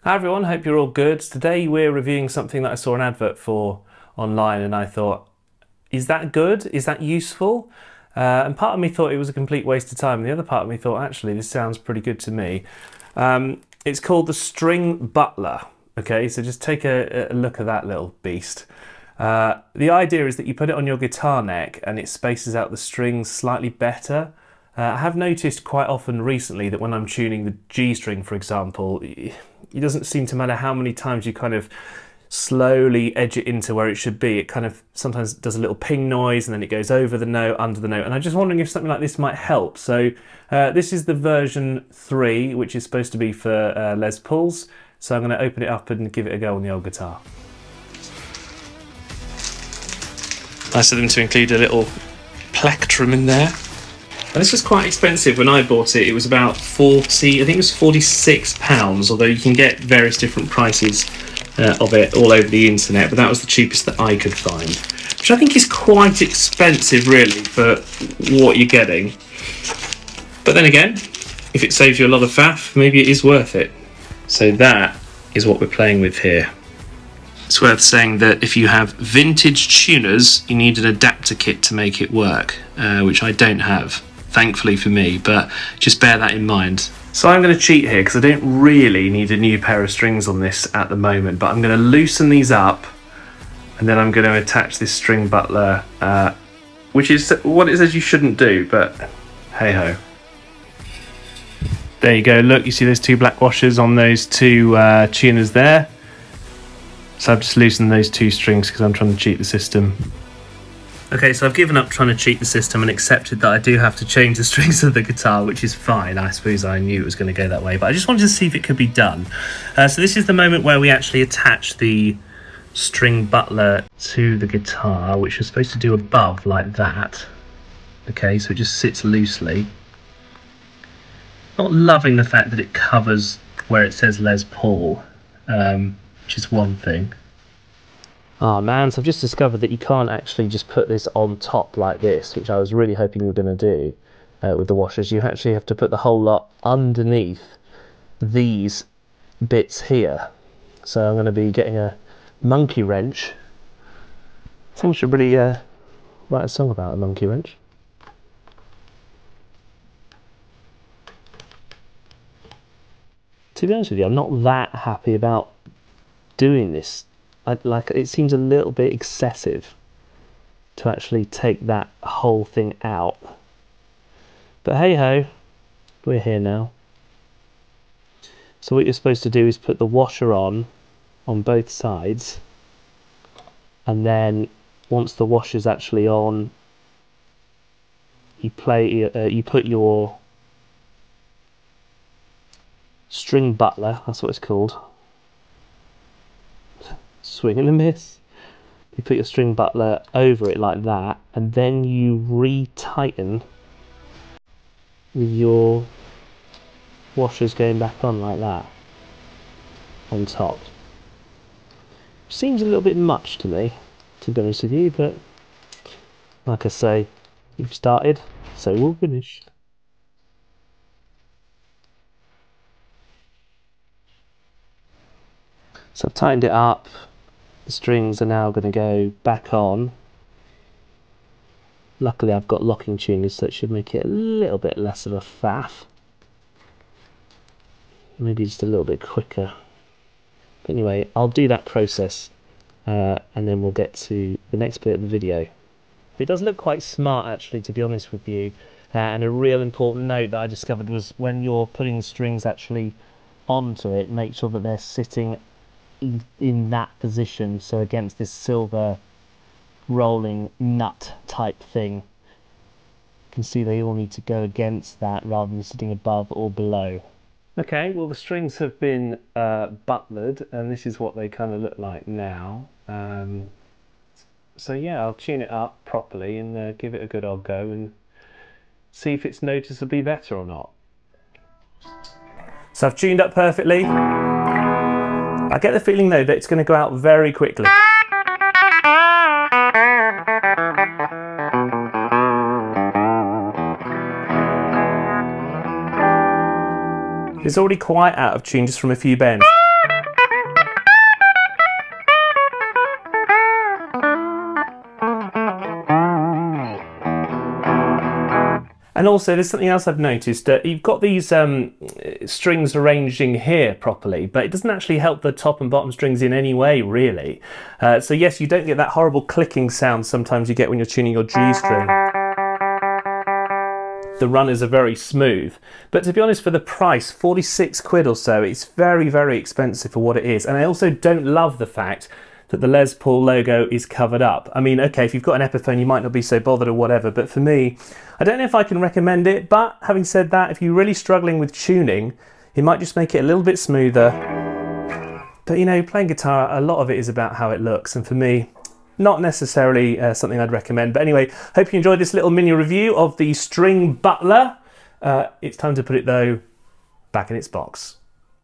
Hi everyone, hope you're all good. Today we're reviewing something that I saw an advert for online and I thought, is that good? Is that useful? And part of me thought it was a complete waste of time and the other part of me thought, actually, this sounds pretty good to me. It's called the String Butler. Okay, so just take a look at that little beast. The idea is that you put it on your guitar neck and it spaces out the strings slightly better. I have noticed quite often recently that when I'm tuning the G string, for example, it doesn't seem to matter how many times you kind of slowly edge it into where it should be. It kind of sometimes does a little ping noise and then it goes over the note, under the note. And I'm just wondering if something like this might help. So this is the version 3, which is supposed to be for Les Pauls. So I'm going to open it up and give it a go on the old guitar. Nice of them to include a little plectrum in there. And this was quite expensive. When I bought it, it was about 40, I think it was £46, although you can get various different prices of it all over the internet, but that was the cheapest that I could find, which I think is quite expensive really for what you're getting. But then again, if it saves you a lot of faff, maybe it is worth it. So that is what we're playing with here. It's worth saying that if you have vintage tuners, you need an adapter kit to make it work, which I don't have, thankfully for me, but just bear that in mind. So I'm going to cheat here because I don't really need a new pair of strings on this at the moment, but I'm going to loosen these up and then I'm going to attach this String Butler, which is what it says you shouldn't do, but hey ho. There you go, look, you see those two black washers on those two tuners there? So I've just loosened those two strings because I'm trying to cheat the system. Okay, so I've given up trying to cheat the system and accepted that I do have to change the strings of the guitar, which is fine. I suppose I knew it was going to go that way, but I just wanted to see if it could be done. So this is the moment where we actually attach the String Butler to the guitar, which is supposed to do above like that. Okay, so it just sits loosely. Not loving the fact that it covers where it says Les Paul, which is one thing. Oh man, so I've just discovered that you can't actually just put this on top like this, which I was really hoping you were going to do with the washers. You actually have to put the whole lot underneath these bits here. So I'm going to be getting a monkey wrench. Someone should really write a song about a monkey wrench. To be honest with you, I'm not that happy about doing this. It seems a little bit excessive to actually take that whole thing out. But hey ho, we're here now. So what you're supposed to do is put the washer on both sides, and then once the washer's actually on, you put your String Butler, that's what it's called. Swing and a miss. You put your String Butler over it like that, and then you re-tighten with your washers going back on like that on top. Seems a little bit much to me, to be honest with you, but like I say, you've started, so we'll finish. So I've tightened it up. The strings are now going to go back on. Luckily I've got locking tuners, so it should make it a little bit less of a faff. Maybe just a little bit quicker. But anyway, I'll do that process and then we'll get to the next bit of the video. It does look quite smart actually, to be honest with you. And a real important note that I discovered was when you're putting the strings actually onto it, make sure that they're sitting in that position, so against this silver rolling nut type thing. You can see they all need to go against that rather than sitting above or below. Okay, well the strings have been butlered and this is what they kind of look like now. So yeah, I'll tune it up properly and give it a good old go and see if it's noticeably better or not. So I've tuned up perfectly. I get the feeling though that it's going to go out very quickly. It's already quite out of tune just from a few bends. And also there's something else I've noticed. You've got these strings arranging here properly, but it doesn't actually help the top and bottom strings in any way, really. So yes, you don't get that horrible clicking sound sometimes you get when you're tuning your G string. The runners are very smooth. But to be honest, for the price, 46 quid or so, it's very, very expensive for what it is. And I also don't love the fact that the Les Paul logo is covered up. I mean, okay, if you've got an Epiphone, you might not be so bothered or whatever, but for me, I don't know if I can recommend it, but having said that, if you're really struggling with tuning, it might just make it a little bit smoother. But you know, playing guitar, a lot of it is about how it looks, and for me, not necessarily something I'd recommend. But anyway, hope you enjoyed this little mini review of the String Butler. It's time to put it, though, back in its box.